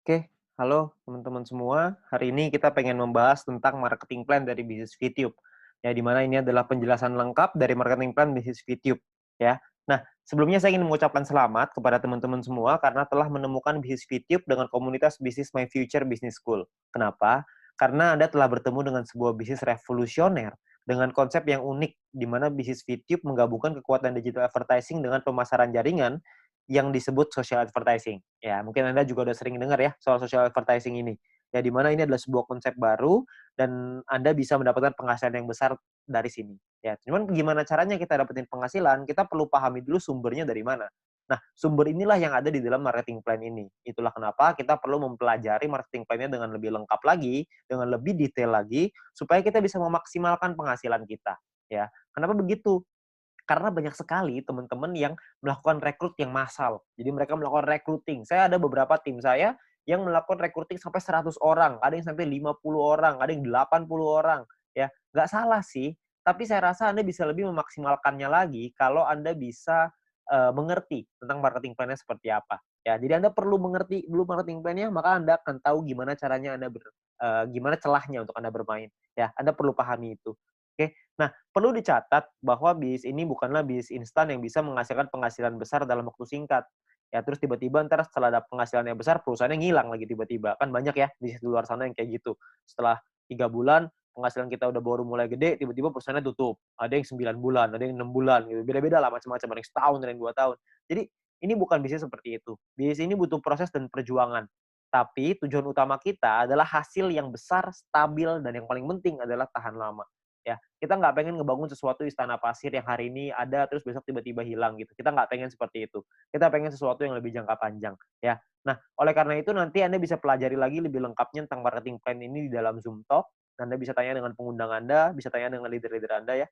Oke, halo teman-teman semua. Hari ini kita pengen membahas tentang marketing plan dari bisnis VTube. Ya, di mana ini adalah penjelasan lengkap dari marketing plan bisnis VTube. Ya. Nah, sebelumnya saya ingin mengucapkan selamat kepada teman-teman semua karena telah menemukan bisnis VTube dengan komunitas bisnis My Future Business School. Kenapa? Karena Anda telah bertemu dengan sebuah bisnis revolusioner dengan konsep yang unik, di mana bisnis VTube menggabungkan kekuatan digital advertising dengan pemasaran jaringan yang disebut social advertising. Ya, mungkin Anda juga udah sering dengar ya soal social advertising ini. Ya, di mana ini adalah sebuah konsep baru dan Anda bisa mendapatkan penghasilan yang besar dari sini. Ya, cuman gimana caranya kita dapetin penghasilan? Kita perlu pahami dulu sumbernya dari mana. Nah, sumber inilah yang ada di dalam marketing plan ini. Itulah kenapa kita perlu mempelajari marketing plan-nya dengan lebih lengkap lagi, dengan lebih detail lagi, supaya kita bisa memaksimalkan penghasilan kita. Ya, kenapa begitu? Karena banyak sekali teman-teman yang melakukan rekrut yang massal. Jadi mereka melakukan recruiting. Saya ada beberapa tim saya yang melakukan recruiting sampai 100 orang, ada yang sampai 50 orang, ada yang 80 orang, ya. Nggak salah sih, tapi saya rasa Anda bisa lebih memaksimalkannya lagi kalau Anda bisa, mengerti tentang marketing plan-nya seperti apa, ya. Jadi Anda perlu mengerti dulu marketing plan-nya, maka Anda akan tahu gimana caranya gimana celahnya untuk Anda bermain, ya. Anda perlu pahami itu, oke. Nah, perlu dicatat bahwa bisnis ini bukanlah bisnis instan yang bisa menghasilkan penghasilan besar dalam waktu singkat. Ya, terus tiba-tiba ntar setelah ada penghasilan yang besar, perusahaannya ngilang lagi tiba-tiba. Kan banyak ya bisnis di luar sana yang kayak gitu. Setelah 3 bulan, penghasilan kita udah baru mulai gede, tiba-tiba perusahaannya tutup. Ada yang 9 bulan, ada yang 6 bulan gitu. Beda-beda lah macam-macam, ada yang setahun, ada yang 2 tahun. Jadi, ini bukan bisnis seperti itu. Bisnis ini butuh proses dan perjuangan. Tapi tujuan utama kita adalah hasil yang besar, stabil, dan yang paling penting adalah tahan lama. Ya, kita nggak pengen ngebangun sesuatu istana pasir yang hari ini ada terus besok tiba-tiba hilang gitu. Kita nggak pengen seperti itu. Kita pengen sesuatu yang lebih jangka panjang, ya. Nah, oleh karena itu nanti Anda bisa pelajari lagi lebih lengkapnya tentang marketing plan ini di dalam Zoom Talk. Anda bisa tanya dengan pengundang Anda, bisa tanya dengan leader-leader Anda ya.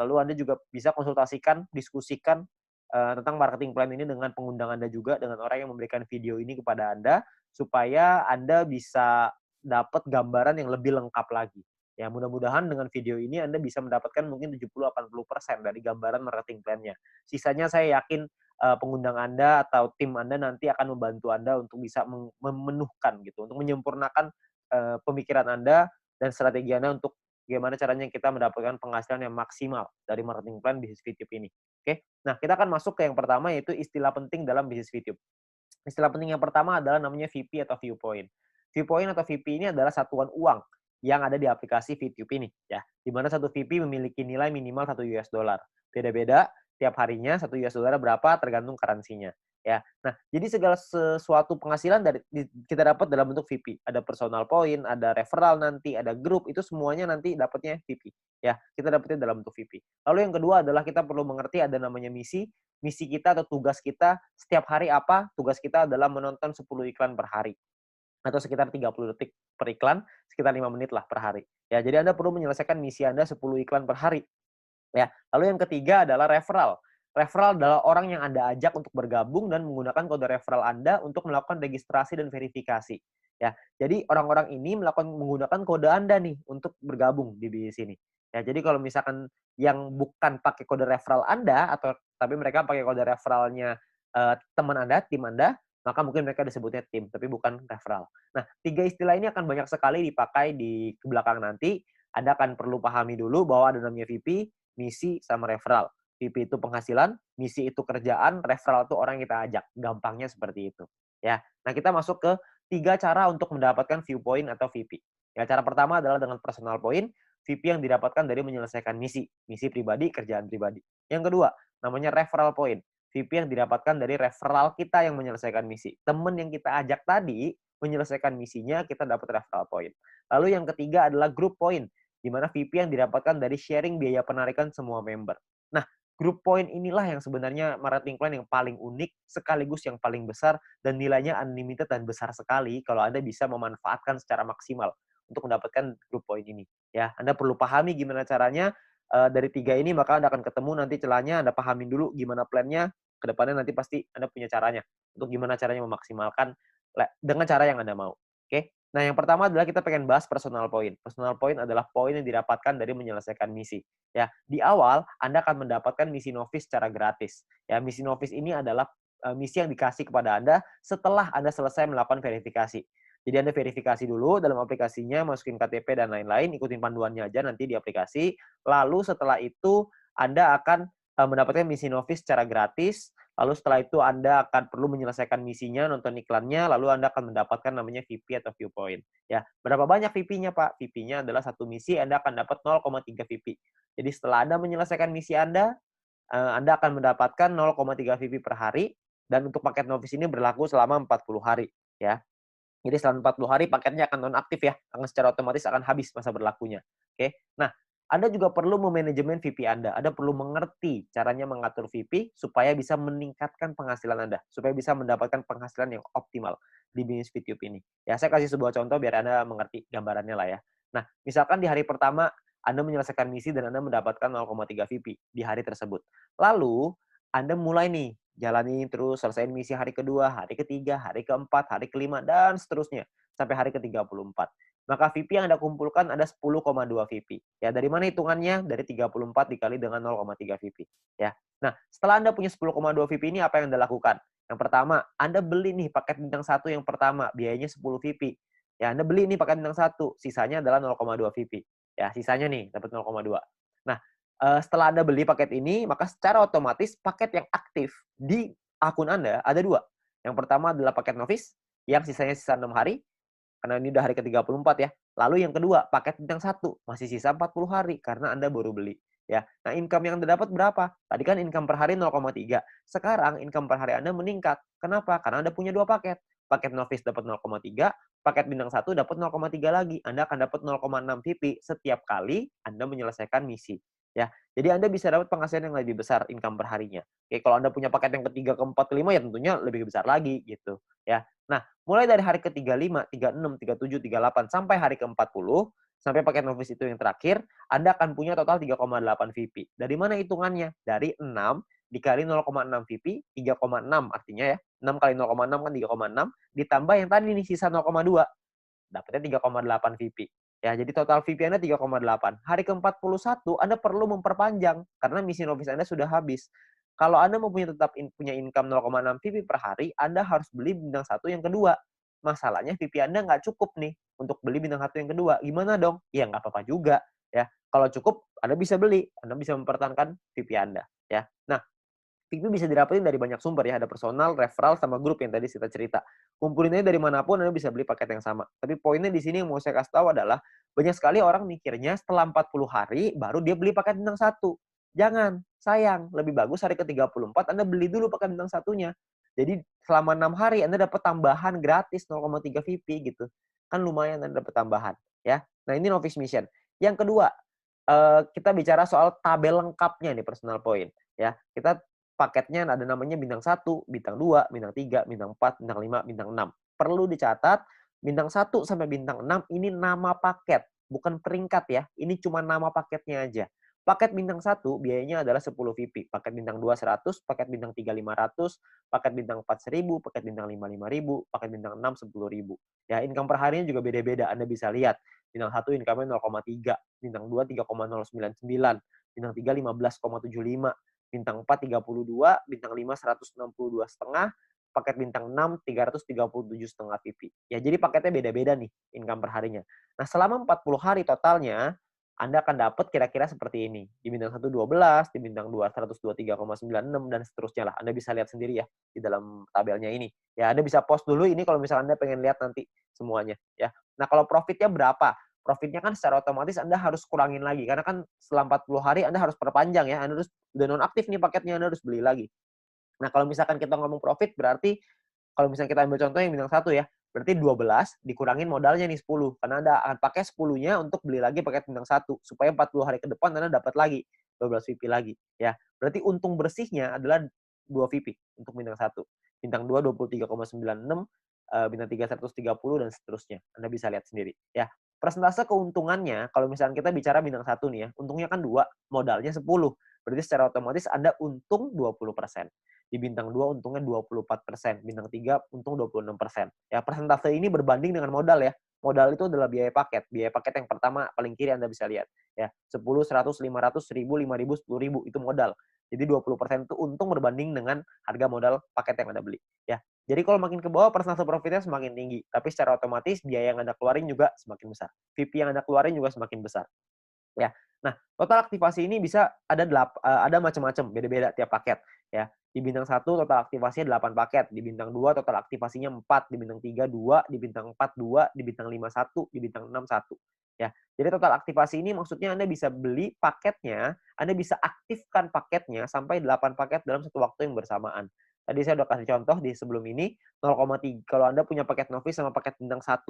Lalu Anda juga bisa konsultasikan, diskusikan tentang marketing plan ini dengan pengundang Anda juga, dengan orang yang memberikan video ini kepada Anda, supaya Anda bisa dapat gambaran yang lebih lengkap lagi. Ya, mudah-mudahan dengan video ini Anda bisa mendapatkan mungkin 70-80% dari gambaran marketing plan-nya. Sisanya saya yakin pengundang Anda atau tim Anda nanti akan membantu Anda untuk bisa memenuhkan gitu, untuk menyempurnakan pemikiran Anda dan strategi Anda untuk gimana caranya kita mendapatkan penghasilan yang maksimal dari marketing plan bisnis YouTube ini. Oke. Nah, kita akan masuk ke yang pertama yaitu istilah penting dalam bisnis YouTube. Istilah penting yang pertama adalah namanya VP atau viewpoint. Viewpoint atau VP ini adalah satuan uang yang ada di aplikasi VTube ini, ya. Di mana satu VP memiliki nilai minimal $1. Beda-beda tiap harinya $1 berapa tergantung currency-nya, ya. Nah, jadi segala sesuatu penghasilan kita dapat dalam bentuk VP. Ada personal point, ada referral nanti, ada grup, itu semuanya nanti dapatnya VP, ya. Kita dapatnya dalam bentuk VP. Lalu yang kedua adalah kita perlu mengerti ada namanya misi. Misi kita atau tugas kita setiap hari apa? Tugas kita adalah menonton 10 iklan per hari atau sekitar 30 detik per iklan, sekitar 5 menit lah per hari. Ya, jadi Anda perlu menyelesaikan misi Anda 10 iklan per hari. Ya, lalu yang ketiga adalah referral. Referral adalah orang yang Anda ajak untuk bergabung dan menggunakan kode referral Anda untuk melakukan registrasi dan verifikasi. Ya, jadi orang-orang ini menggunakan kode Anda nih untuk bergabung di bisnis ini. Ya, jadi kalau misalkan yang bukan pakai kode referral Anda atau tapi mereka pakai kode referralnya teman Anda, tim Anda, maka mungkin mereka disebutnya tim, tapi bukan referral. Nah, tiga istilah ini akan banyak sekali dipakai di belakang nanti. Anda akan perlu pahami dulu bahwa ada namanya VP, misi, sama referral. VP itu penghasilan, misi itu kerjaan, referral itu orang yang kita ajak. Gampangnya seperti itu. Ya. Nah, kita masuk ke 3 cara untuk mendapatkan viewpoint atau VP. Ya, cara pertama adalah dengan personal point, VP yang didapatkan dari menyelesaikan misi pribadi, kerjaan pribadi. Yang kedua, namanya referral point. VP yang didapatkan dari referral kita yang menyelesaikan misi. Teman yang kita ajak tadi menyelesaikan misinya, kita dapat referral point. Lalu yang ketiga adalah group point, di mana VP yang didapatkan dari sharing biaya penarikan semua member. Nah, group point inilah yang sebenarnya marketing plan yang paling unik, sekaligus yang paling besar, dan nilainya unlimited dan besar sekali kalau Anda bisa memanfaatkan secara maksimal untuk mendapatkan group point ini. Ya, Anda perlu pahami gimana caranya dari tiga ini, maka Anda akan ketemu nanti celahnya, Anda pahamin dulu gimana plannya, ke depannya nanti pasti Anda punya caranya, untuk gimana caranya memaksimalkan dengan cara yang Anda mau. Oke? Nah, yang pertama adalah kita pengen bahas personal point. Personal point adalah poin yang didapatkan dari menyelesaikan misi. Ya, di awal Anda akan mendapatkan misi novice secara gratis. Ya, misi novice ini adalah misi yang dikasih kepada Anda setelah Anda selesai melakukan verifikasi. Jadi Anda verifikasi dulu dalam aplikasinya, masukin KTP dan lain-lain, ikutin panduannya aja nanti di aplikasi. Lalu setelah itu Anda akan mendapatkan misi Novis secara gratis. Lalu setelah itu Anda akan perlu menyelesaikan misinya, nonton iklannya, lalu Anda akan mendapatkan namanya VIP atau viewpoint. Ya, berapa banyak VIP-nya, Pak? VIP-nya adalah satu misi, Anda akan dapat 0,3 VIP. Jadi setelah Anda menyelesaikan misi Anda akan mendapatkan 0,3 VIP per hari, dan untuk paket Novis ini berlaku selama 40 hari. Ya. Jadi selama 40 hari paketnya akan nonaktif ya, akan secara otomatis akan habis masa berlakunya. Oke. Nah, Anda juga perlu memanajemen VP Anda. Anda perlu mengerti caranya mengatur VP supaya bisa meningkatkan penghasilan Anda, supaya bisa mendapatkan penghasilan yang optimal di bisnis YouTube ini. Ya, saya kasih sebuah contoh biar Anda mengerti gambarannya lah ya. Nah, misalkan di hari pertama Anda menyelesaikan misi dan Anda mendapatkan 0,3 VP di hari tersebut. Lalu, Anda mulai nih jalani terus, selesaiin misi hari kedua, hari ketiga, hari keempat, hari kelima, dan seterusnya. Sampai hari ke-34. Maka VP yang Anda kumpulkan ada 10,2 VP. Ya, dari mana hitungannya? Dari 34 dikali dengan 0,3 VP. Ya. Nah, setelah Anda punya 10,2 VP ini, apa yang Anda lakukan? Yang pertama, Anda beli nih paket bintang 1 yang pertama, biayanya 10 VP. Ya, Anda beli nih paket bintang 1, sisanya adalah 0,2 VP. Ya, sisanya nih, dapat 0,2. Nah, setelah Anda beli paket ini, maka secara otomatis paket yang aktif di akun Anda ada 2. Yang pertama adalah paket Novis, yang sisanya sisa 6 hari, karena ini udah hari ke-34 ya. Lalu yang kedua, paket bintang 1, masih sisa 40 hari, karena Anda baru beli. Ya. Nah, income yang Anda dapat berapa? Tadi kan income per hari 0,3. Sekarang income per hari Anda meningkat. Kenapa? Karena Anda punya 2 paket. Paket Novis dapat 0,3, paket bintang 1 dapat 0,3 lagi. Anda akan dapat 0,6 VP setiap kali Anda menyelesaikan misi. Ya, jadi Anda bisa dapat penghasilan yang lebih besar income per harinya. Oke, kalau Anda punya paket yang ketiga, keempat, kelima ya tentunya lebih besar lagi gitu, ya. Nah, mulai dari hari ke-35, 36, 37, 38 sampai hari ke-40, sampai paket Novis itu yang terakhir, Anda akan punya total 3,8 VP. Dari mana hitungannya? Dari 6 dikali 0,6 VP, 3,6 artinya ya. 6 kali 0,6 kan 3,6, ditambah yang tadi nih sisa 0,2. Dapatnya 3,8 VP. Ya, jadi total VP Anda 3,8. Hari ke-41 Anda perlu memperpanjang karena misi Novis Anda sudah habis. Kalau Anda mau tetap punya income 0,6 VP per hari, Anda harus beli bintang 1 yang kedua. Masalahnya VP Anda nggak cukup nih untuk beli bintang 1 yang kedua. Gimana dong? Ya nggak apa-apa juga. Ya, kalau cukup Anda bisa beli, Anda bisa mempertahankan VP Anda. Ya, nah VP bisa didapetin dari banyak sumber ya, ada personal, referral, sama grup yang tadi kita cerita. Kumpulinnya dari manapun Anda bisa beli paket yang sama. Tapi poinnya di sini yang mau saya kasih tahu adalah, banyak sekali orang mikirnya setelah 40 hari baru dia beli paket bintang 1. Jangan, sayang. Lebih bagus hari ke-34 Anda beli dulu paket bintang 1-nya. Jadi selama 6 hari Anda dapat tambahan gratis 0,3 VP gitu. Kan lumayan Anda dapat tambahan. Ya. Nah ini Novice Mission. Yang kedua, kita bicara soal tabel lengkapnya nih personal point. Ya, kita paketnya ada namanya bintang 1, bintang 2, bintang 3, bintang 4, bintang 5, bintang 6. Perlu dicatat, bintang 1 sampai bintang 6 ini nama paket, bukan peringkat ya. Ini cuma nama paketnya aja. Paket bintang 1 biayanya adalah 10 VP, paket bintang 2 100, paket bintang 3 500, paket bintang 4 1000, paket bintang 5 5000, paket bintang 6 10.000. Ya, income per harinya juga beda-beda. Anda bisa lihat. Bintang 1 income-nya 0,3, bintang 2 3,099, bintang 3 15,75, bintang 4 32, bintang 5 162,5, paket bintang 6 337,5 VP. Ya, jadi paketnya beda-beda nih income per harinya. Nah, selama 40 hari totalnya Anda akan dapat kira-kira seperti ini. Di bintang 1 12, di bintang 2 123,96 dan seterusnya lah. Anda bisa lihat sendiri ya di dalam tabelnya ini. Ya, Anda bisa post dulu ini kalau misalnya Anda pengen lihat nanti semuanya ya. Nah, kalau profitnya berapa? Profitnya kan secara otomatis Anda harus kurangin lagi karena kan setelah 40 hari Anda harus perpanjang ya. Anda harus udah nonaktif nih paketnya, Anda harus beli lagi. Nah, kalau misalkan kita ngomong profit berarti kalau misalnya kita ambil contoh yang bintang 1 ya, berarti 12 dikurangin modalnya nih 10. Karena Anda akan pakai 10-nya untuk beli lagi paket bintang 1 supaya 40 hari ke depan Anda dapat lagi 12 VP lagi ya. Berarti untung bersihnya adalah 2 VP untuk bintang 1. Bintang 2 23,96, bintang 3 130 dan seterusnya. Anda bisa lihat sendiri ya. Persentase keuntungannya kalau misalnya kita bicara bintang 1 nih ya, untungnya kan 2, modalnya 10. Berarti secara otomatis Anda untung 20%. Di bintang 2 untungnya 24%, bintang 3 untung 26%. Ya, persentase ini berbanding dengan modal ya. Modal itu adalah biaya paket. Biaya paket yang pertama paling kiri Anda bisa lihat. Ya, 10, 100, 500, 1000, 5000, 10.000 itu modal. Jadi 20% itu untung berbanding dengan harga modal paket yang Anda beli, ya. Jadi kalau makin ke bawah persentase profitnya semakin tinggi, tapi secara otomatis biaya yang Anda keluarin juga semakin besar. VP yang Anda keluarin juga semakin besar. Ya. Nah, total aktivasi ini bisa ada macam-macam, beda-beda tiap paket, ya. Di bintang 1 total aktivasinya 8 paket, di bintang 2 total aktivasinya 4, di bintang 3 2, di bintang 4 2, di bintang 5 1, di bintang 6 1, ya. Jadi total aktivasi ini maksudnya Anda bisa beli paketnya, Anda bisa aktifkan paketnya sampai 8 paket dalam satu waktu yang bersamaan. Tadi saya udah kasih contoh di sebelum ini, 0,3 kalau Anda punya paket novice sama paket bintang 1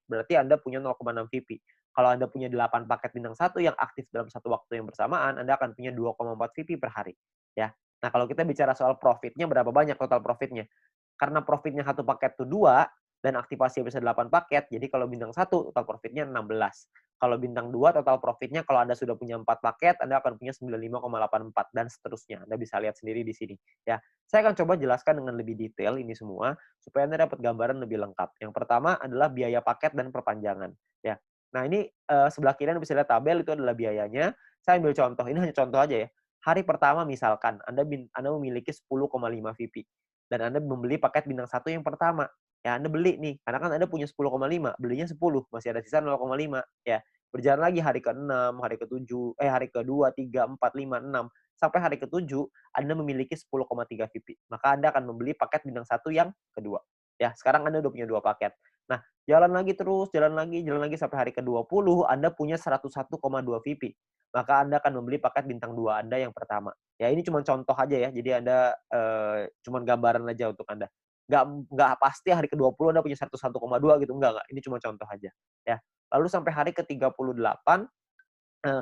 berarti Anda punya 0,6 VP. Kalau Anda punya 8 paket bintang 1 yang aktif dalam satu waktu yang bersamaan, Anda akan punya 2,4 VP per hari, ya. Nah, kalau kita bicara soal profitnya, berapa banyak total profitnya? Karena profitnya satu paket itu 2 dan aktivasi bisa 8 paket, jadi kalau bintang 1 total profitnya 16. Kalau bintang 2 total profitnya kalau Anda sudah punya 4 paket, Anda akan punya 95,84 dan seterusnya. Anda bisa lihat sendiri di sini, ya. Saya akan coba jelaskan dengan lebih detail ini semua supaya Anda dapat gambaran lebih lengkap. Yang pertama adalah biaya paket dan perpanjangan, ya. Nah, ini sebelah kiri Anda bisa lihat tabel itu adalah biayanya. Saya ambil contoh, ini hanya contoh aja ya. Hari pertama misalkan Anda memiliki 10,5 VP dan Anda membeli paket bintang 1 yang pertama. Ya, Anda beli nih, karena kan Anda punya 10,5, belinya 10, masih ada sisa 0,5 ya. Berjalan lagi hari ke-6, hari ke-7, hari ke-2, 3, 4, 5, 6, sampai hari ke-7 Anda memiliki 10,3 VP. Maka Anda akan membeli paket bintang 1 yang kedua. Ya, sekarang Anda udah punya 2 paket. Nah, jalan lagi terus, jalan lagi sampai hari ke-20 Anda punya 101,2 VP. Maka Anda akan membeli paket bintang 2 Anda yang pertama. Ya, ini cuma contoh aja ya. Jadi Anda cuma gambaran aja untuk Anda. Nggak pasti hari ke-20 Anda punya 101,2 gitu, enggak. Ini cuma contoh aja, ya. Lalu sampai hari ke-38,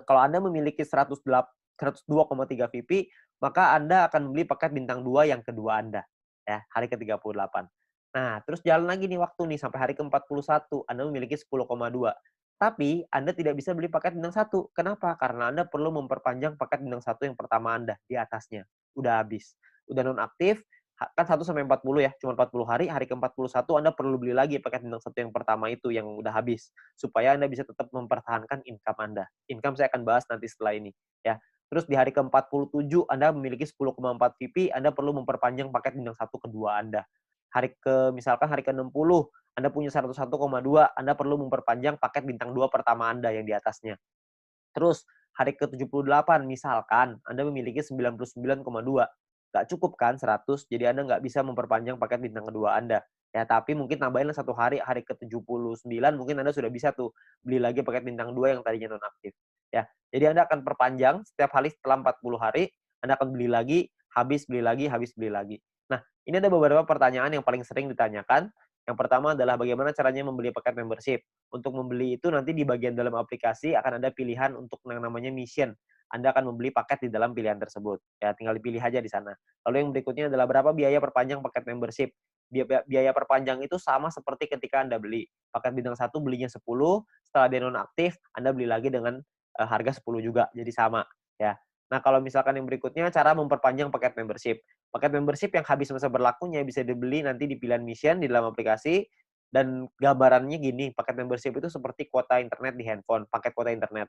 kalau Anda memiliki 102,3 VP, maka Anda akan membeli paket bintang 2 yang kedua Anda, ya, hari ke-38. Nah, terus jalan lagi nih waktu nih sampai hari ke-41, Anda memiliki 10,2. Tapi Anda tidak bisa beli paket bintang 1. Kenapa? Karena Anda perlu memperpanjang paket bintang 1 yang pertama Anda di atasnya. Udah habis. Udah nonaktif, kan 1 sampai 40 ya, cuma 40 hari, hari ke-41 Anda perlu beli lagi paket bintang 1 yang pertama itu yang udah habis, supaya Anda bisa tetap mempertahankan income Anda. Income saya akan bahas nanti setelah ini, ya. Terus di hari ke-47 Anda memiliki 10,4 VP, Anda perlu memperpanjang paket bintang 1 kedua Anda. Misalkan hari ke-60 Anda punya 101,2, Anda perlu memperpanjang paket bintang 2 pertama Anda yang di atasnya. Terus hari ke-78 misalkan Anda memiliki 99,2. Nggak cukup kan 100, jadi Anda nggak bisa memperpanjang paket bintang kedua Anda. Ya, tapi mungkin tambahinlah 1 hari, hari ke-79 mungkin Anda sudah bisa tuh beli lagi paket bintang 2 yang tadinya nonaktif. Ya, jadi Anda akan perpanjang setiap hari setelah 40 hari, Anda akan beli lagi, habis beli lagi, habis beli lagi. Nah, ini ada beberapa pertanyaan yang paling sering ditanyakan. Yang pertama adalah bagaimana caranya membeli paket membership. Untuk membeli itu nanti di bagian dalam aplikasi akan ada pilihan untuk yang namanya mission. Anda akan membeli paket di dalam pilihan tersebut. Ya, tinggal dipilih aja di sana. Lalu yang berikutnya adalah berapa biaya perpanjang paket membership. Biaya perpanjang itu sama seperti ketika Anda beli. Paket bintang 1 belinya 10, setelah dia nonaktif, Anda beli lagi dengan harga 10 juga, jadi sama. Ya. Nah, kalau misalkan yang berikutnya, cara memperpanjang paket membership. Paket membership yang habis masa berlakunya bisa dibeli nanti di pilihan mission di dalam aplikasi, dan gambarannya gini, paket membership itu seperti kuota internet di handphone, paket kuota internet.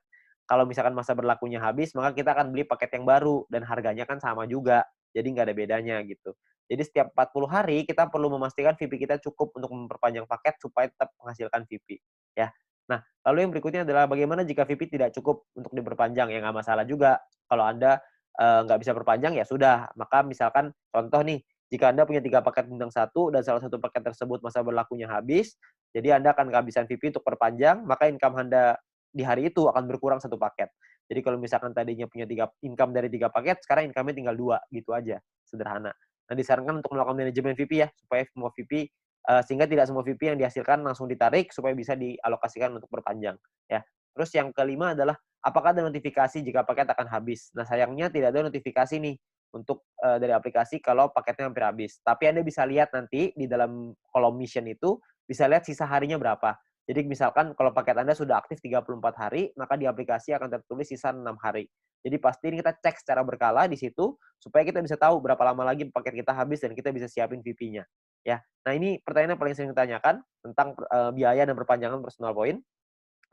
Kalau misalkan masa berlakunya habis, maka kita akan beli paket yang baru dan harganya kan sama juga. Jadi nggak ada bedanya gitu. Jadi setiap 40 hari kita perlu memastikan VP kita cukup untuk memperpanjang paket supaya tetap menghasilkan VP, ya. Nah, lalu yang berikutnya adalah bagaimana jika VP tidak cukup untuk diperpanjang? Ya nggak masalah juga. Kalau Anda nggak bisa perpanjang, ya sudah. Maka misalkan contoh nih, jika Anda punya 3 paket bintang 1 dan salah satu paket tersebut masa berlakunya habis, jadi Anda akan kehabisan VP untuk perpanjang, maka income Anda di hari itu akan berkurang satu paket. Jadi kalau misalkan tadinya punya income dari 3 paket, sekarang income-nya tinggal 2, gitu aja, sederhana. Nah, disarankan untuk melakukan manajemen VP ya, supaya semua VP sehingga tidak semua VP yang dihasilkan langsung ditarik supaya bisa dialokasikan untuk perpanjang, ya. Terus yang kelima adalah apakah ada notifikasi jika paket akan habis? Nah, sayangnya tidak ada notifikasi nih untuk dari aplikasi kalau paketnya hampir habis. Tapi Anda bisa lihat nanti di dalam kolom mission itu, bisa lihat sisa harinya berapa. Jadi misalkan kalau paket Anda sudah aktif 34 hari, maka di aplikasi akan tertulis sisa 6 hari. Jadi pasti ini kita cek secara berkala di situ, supaya kita bisa tahu berapa lama lagi paket kita habis dan kita bisa siapin VP-nya. Ya. Nah, ini pertanyaan yang paling sering ditanyakan tentang biaya dan perpanjangan personal point.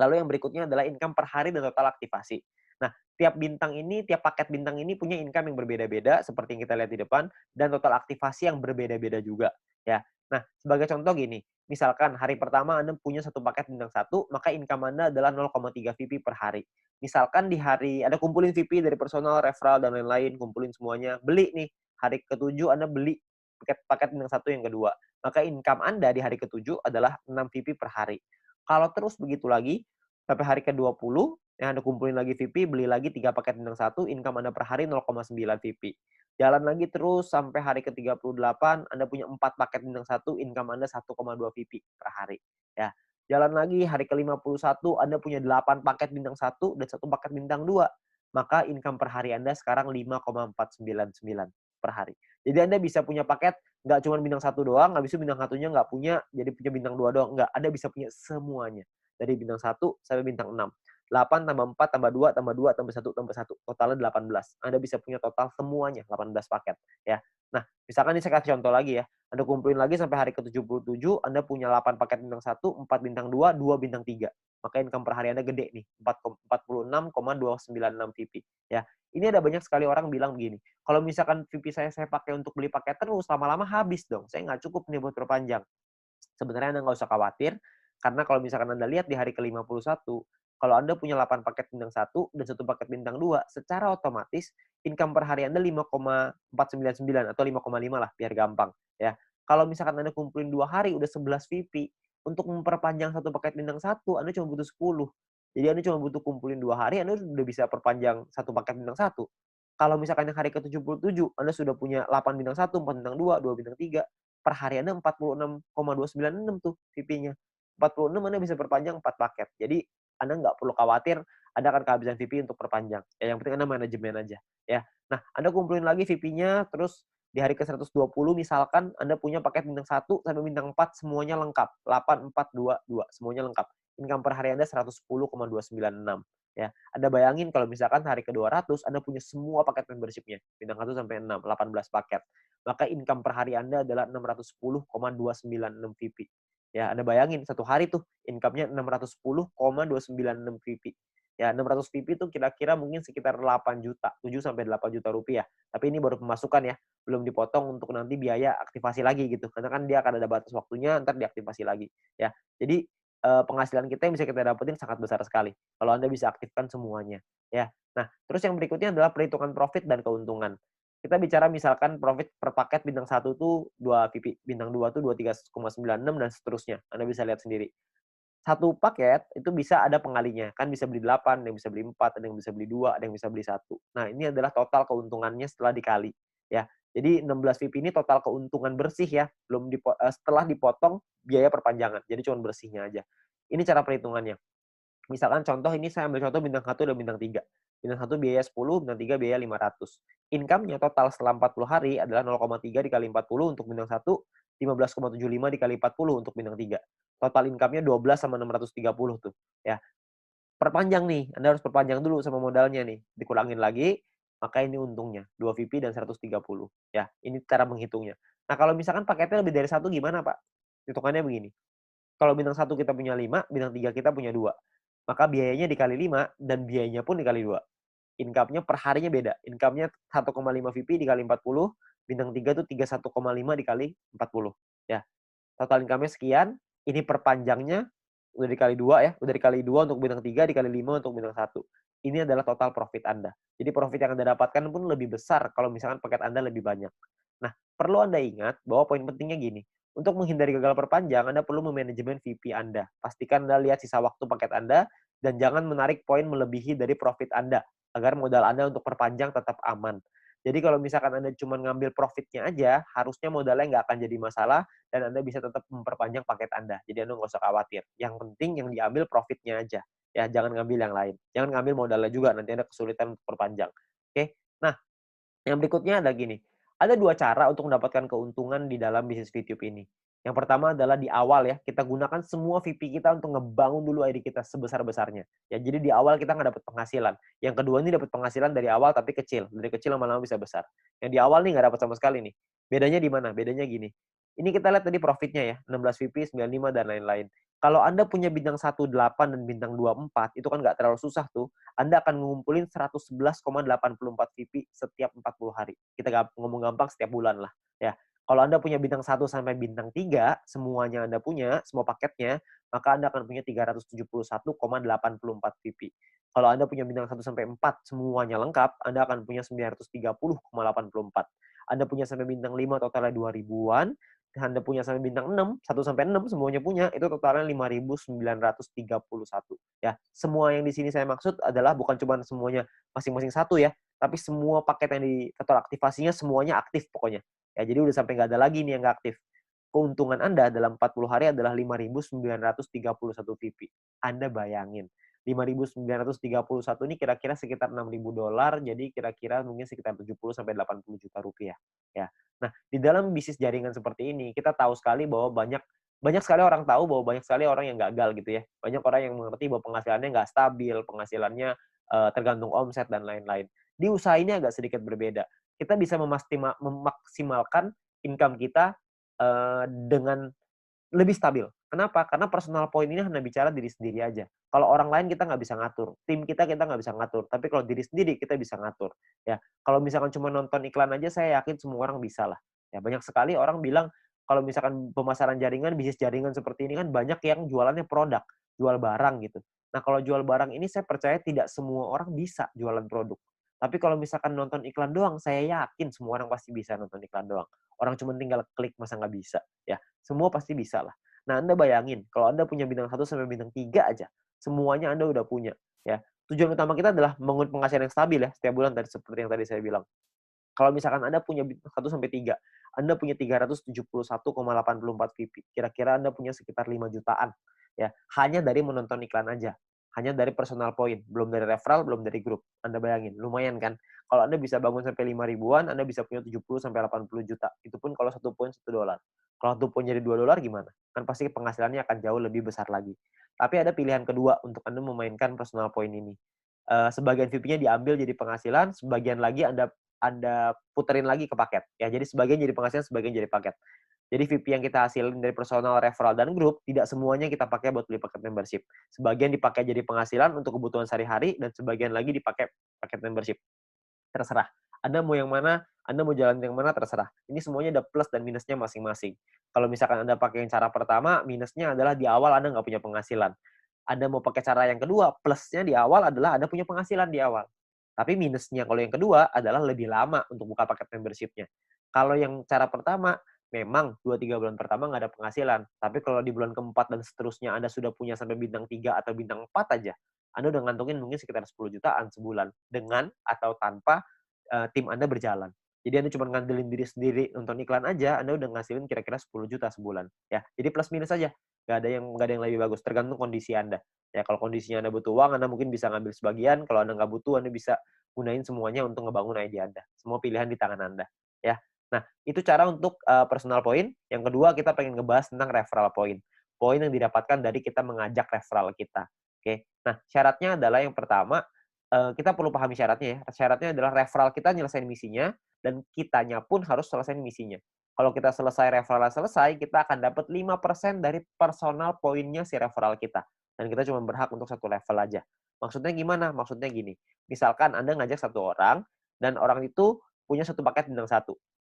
Lalu yang berikutnya adalah income per hari dan total aktivasi. Nah, tiap bintang ini, tiap paket bintang ini punya income yang berbeda-beda seperti yang kita lihat di depan dan total aktivasi yang berbeda-beda juga ya. Nah, sebagai contoh gini, misalkan hari pertama Anda punya satu paket bintang satu, maka income Anda adalah 0,3 VP per hari. Misalkan di hari Anda kumpulin VP dari personal, referral dan lain-lain, kumpulin semuanya, beli nih. Hari ketujuh Anda beli paket bintang satu yang kedua. Maka income Anda di hari ketujuh adalah 6 VP per hari. Kalau terus begitu lagi, sampai hari ke-20, yang Anda kumpulin lagi VP, beli lagi 3 paket bintang satu, income Anda per hari 0,9 VP. Jalan lagi terus sampai hari ke-38, Anda punya 4 paket bintang satu, income Anda 1,2 VP per hari. Ya. Jalan lagi hari ke-51, Anda punya 8 paket bintang satu dan 1 paket bintang 2. Maka income per hari Anda sekarang 5,499 per hari. Jadi Anda bisa punya paket nggak cuma bintang satu doang, habis itu bintang satunya nggak punya, jadi punya bintang 2 doang. Nggak, Anda bisa punya semuanya. Dari bintang 1 sampai bintang 6. 8 tambah 4 tambah 2 tambah 2 tambah 1 tambah 1. Totalnya 18. Anda bisa punya total semuanya 18 paket. Ya. Nah, misalkan ini saya kasih contoh lagi ya. Anda kumpulin lagi sampai hari ke-77, Anda punya 8 paket bintang 1, 4 bintang 2, 2 bintang 3. Maka income per hari Anda gede nih, 46,296 VP. Ya. Ini ada banyak sekali orang bilang begini, kalau misalkan VP saya pakai untuk beli paket terus, lama-lama habis dong. Saya nggak cukup nih buat perpanjang. Sebenarnya Anda nggak usah khawatir, karena kalau misalkan Anda lihat di hari ke-51, kalau Anda punya 8 paket bintang 1 dan 1 paket bintang 2, secara otomatis income per hari Anda 5,499 atau 5,5 lah biar gampang ya. Kalau misalkan Anda kumpulin 2 hari udah 11 VP, untuk memperpanjang satu paket bintang 1 Anda cuma butuh 10. Jadi Anda cuma butuh kumpulin 2 hari Anda udah bisa perpanjang satu paket bintang 1. Kalau misalkan yang hari ke-77 Anda sudah punya 8 bintang 1, 4 bintang 2, 2 bintang 3, per hari Anda 46,296 tuh VP-nya. 46 Anda bisa perpanjang 4 paket. Jadi Anda nggak perlu khawatir Anda akan kehabisan VP untuk perpanjang. Ya, yang penting Anda manajemen aja. Ya. Nah, Anda kumpulin lagi VP-nya, terus di hari ke-120 misalkan Anda punya paket bintang 1 sampai bintang 4 semuanya lengkap. 8, 4, 2, 2 semuanya lengkap. Income per hari Anda 110,296. Ya, Anda bayangin kalau misalkan hari ke-200 Anda punya semua paket membership-nya, bintang 1 sampai 6, 18 paket. Maka income per hari Anda adalah 610,296 VP. Ya, Anda bayangin satu hari tuh income-nya 610,296 VP. Ya, 600 VP itu kira-kira mungkin sekitar 8 juta, 7 sampai 8 juta rupiah. Tapi ini baru pemasukan ya, belum dipotong untuk nanti biaya aktivasi lagi gitu. Karena kan dia akan ada batas waktunya, ntar diaktifasi lagi. Ya, jadi penghasilan kita yang bisa kita dapetin sangat besar sekali kalau Anda bisa aktifkan semuanya. Ya, nah terus yang berikutnya adalah perhitungan profit dan keuntungan. Kita bicara misalkan profit per paket bintang 1 tuh 2 VP, bintang 2 tuh 23,96 dan seterusnya. Anda bisa lihat sendiri. Satu paket itu bisa ada pengalinya, kan bisa beli 8, ada yang bisa beli 4, ada yang bisa beli 2, ada yang bisa beli 1. Nah, ini adalah total keuntungannya setelah dikali, ya. Jadi 16 VIP ini total keuntungan bersih ya, setelah dipotong biaya perpanjangan. Jadi cuma bersihnya aja. Ini cara perhitungannya. Misalkan contoh ini saya ambil contoh bintang 1 dan bintang 3. Bintang 1 biaya 10, bintang 3 biaya 500. Income-nya total setelah 40 hari adalah 0,3 dikali 40 untuk bintang 1, 15,75 dikali 40 untuk bintang 3. Total income-nya 12 sama 630 tuh, ya. Perpanjang nih, Anda harus perpanjang dulu sama modalnya nih. Dikurangin lagi, maka ini untungnya, 2 VP dan 130, ya. Ini cara menghitungnya. Nah, kalau misalkan paketnya lebih dari 1 gimana, Pak? Hitungannya begini. Kalau bintang 1 kita punya 5, bintang 3 kita punya 2. Maka biayanya dikali 5 dan biayanya pun dikali 2. Income-nya per harinya beda. Income-nya 1,5 VP dikali 40, bintang 3 tuh 31,5 dikali 40. Ya. Total income-nya sekian, ini perpanjangnya udah dikali 2 ya, udah dikali 2 untuk bintang 3, dikali 5 untuk bintang 1. Ini adalah total profit Anda. Jadi profit yang Anda dapatkan pun lebih besar kalau misalkan paket Anda lebih banyak. Nah, perlu Anda ingat bahwa poin pentingnya gini, untuk menghindari gagal perpanjang, Anda perlu memanajemen VP Anda. Pastikan Anda lihat sisa waktu paket Anda, dan jangan menarik poin melebihi dari profit Anda, agar modal Anda untuk perpanjang tetap aman. Jadi kalau misalkan Anda cuma ngambil profitnya aja, harusnya modalnya nggak akan jadi masalah, dan Anda bisa tetap memperpanjang paket Anda. Jadi Anda nggak usah khawatir. Yang penting yang diambil profitnya aja. Ya, jangan ngambil yang lain. Jangan ngambil modalnya juga, nanti Anda kesulitan untuk perpanjang. Oke? Nah, yang berikutnya ada gini, ada 2 cara untuk mendapatkan keuntungan di dalam bisnis VTube ini. Yang pertama adalah di awal ya, kita gunakan semua VP kita untuk ngebangun dulu ID kita sebesar-besarnya. Ya, jadi di awal kita nggak dapat penghasilan. Yang kedua ini dapat penghasilan dari awal tapi kecil. Dari kecil lama-lama bisa besar. Yang di awal nih nggak dapat sama sekali nih. Bedanya di mana? Bedanya gini. Ini kita lihat tadi profitnya ya, 16 VP, 95 dan lain-lain. Kalau Anda punya bintang 18 dan bintang 24, itu kan nggak terlalu susah tuh. Anda akan ngumpulin 111,84 VP setiap 40 hari. Kita ngomong gampang setiap bulan lah. Ya. Kalau Anda punya bintang 1 sampai bintang 3, semuanya Anda punya, semua paketnya, maka Anda akan punya 371,84 VP. Kalau Anda punya bintang 1 sampai 4, semuanya lengkap, Anda akan punya 930,84. Anda punya sampai bintang 5, totalnya 2.000-an. Anda punya sampai bintang 6, 1 sampai 6 semuanya punya, itu totalnya 5.931. Ya, semua yang di sini saya maksud adalah bukan cuma semuanya masing-masing satu ya, tapi semua paket yang di total aktivasinya semuanya aktif pokoknya. Ya, jadi udah sampai nggak ada lagi nih yang nggak aktif. Keuntungan Anda dalam 40 hari adalah 5.931 VP. Anda bayangin, 5.931 ini kira-kira sekitar $6.000, jadi kira-kira mungkin sekitar 70 sampai 80 juta rupiah. Ya. Nah, di dalam bisnis jaringan seperti ini, kita tahu sekali bahwa banyak sekali orang tahu bahwa banyak sekali orang yang gagal gitu ya. Banyak orang yang mengerti bahwa penghasilannya nggak stabil, penghasilannya tergantung omset dan lain-lain. Di usaha ini agak sedikit berbeda. Kita bisa memaksimalkan income kita dengan lebih stabil. Kenapa? Karena personal point ini hanya bicara diri sendiri aja. Kalau orang lain kita nggak bisa ngatur, tim kita nggak bisa ngatur. Tapi kalau diri sendiri kita bisa ngatur. Ya, kalau misalkan cuma nonton iklan aja, saya yakin semua orang bisa lah. Ya, banyak sekali orang bilang kalau misalkan pemasaran jaringan, bisnis jaringan seperti ini kan banyak yang jualannya produk, jual barang gitu. Nah, kalau jual barang ini saya percaya tidak semua orang bisa jualan produk. Tapi kalau misalkan nonton iklan doang, saya yakin semua orang pasti bisa nonton iklan doang. Orang cuma tinggal klik, masa nggak bisa? Ya, semua pasti bisa lah. Nah, Anda bayangin, kalau Anda punya bintang 1 sampai bintang 3 aja, semuanya Anda udah punya. Ya, tujuan utama kita adalah membangun penghasilan yang stabil ya, setiap bulan tadi seperti yang tadi saya bilang. Kalau misalkan Anda punya bintang 1 sampai 3, Anda punya 371,84 VP. Kira-kira Anda punya sekitar 5 jutaan. Ya, hanya dari menonton iklan aja. Hanya dari personal point, belum dari referral, belum dari grup. Anda bayangin, lumayan kan? Kalau Anda bisa bangun sampai 5 ribuan, Anda bisa punya 70 sampai 80 juta. Itu pun kalau satu poin $1. Kalau satu poin jadi $2 gimana? Kan pasti penghasilannya akan jauh lebih besar lagi. Tapi ada pilihan kedua untuk Anda memainkan personal point ini. Sebagian VP-nya diambil jadi penghasilan, sebagian lagi Anda puterin lagi ke paket. Ya, jadi sebagian jadi penghasilan, sebagian jadi paket. Jadi VP yang kita hasilin dari personal, referral, dan grup, tidak semuanya kita pakai buat beli paket membership. Sebagian dipakai jadi penghasilan untuk kebutuhan sehari-hari, dan sebagian lagi dipakai paket membership. Terserah. Anda mau yang mana, Anda mau jalan yang mana, terserah. Ini semuanya ada plus dan minusnya masing-masing. Kalau misalkan Anda pakai yang cara pertama, minusnya adalah di awal Anda nggak punya penghasilan. Anda mau pakai cara yang kedua, plusnya di awal adalah Anda punya penghasilan di awal. Tapi minusnya kalau yang kedua adalah lebih lama untuk buka paket membership-nya. Kalau yang cara pertama, memang 2-3 bulan pertama nggak ada penghasilan. Tapi kalau di bulan keempat dan seterusnya Anda sudah punya sampai bintang 3 atau bintang 4 aja, Anda udah ngantongin mungkin sekitar 10 jutaan sebulan. Dengan atau tanpa tim Anda berjalan. Jadi Anda cuma ngandelin diri sendiri nonton iklan aja, Anda udah ngasilin kira-kira 10 juta sebulan. Ya, jadi plus minus aja. Nggak ada yang lebih bagus, tergantung kondisi Anda. Ya, kalau kondisinya Anda butuh uang, Anda mungkin bisa ngambil sebagian. Kalau Anda nggak butuh, Anda bisa gunain semuanya untuk ngebangun ide Anda. Semua pilihan di tangan Anda. Ya. Nah, itu cara untuk personal point. Yang kedua, kita pengen ngebahas tentang referral point. Poin yang didapatkan dari kita mengajak referral kita. Oke. Nah, syaratnya adalah yang pertama, kita perlu pahami syaratnya ya. Syaratnya adalah referral kita nyelesain misinya, dan kitanya pun harus selesai misinya. Kalau kita selesai referral selesai, kita akan dapat 5% dari personal poinnya si referral kita. Dan kita cuma berhak untuk satu level aja. Maksudnya gimana? Maksudnya gini. Misalkan Anda ngajak satu orang, dan orang itu punya satu paket bintang 1.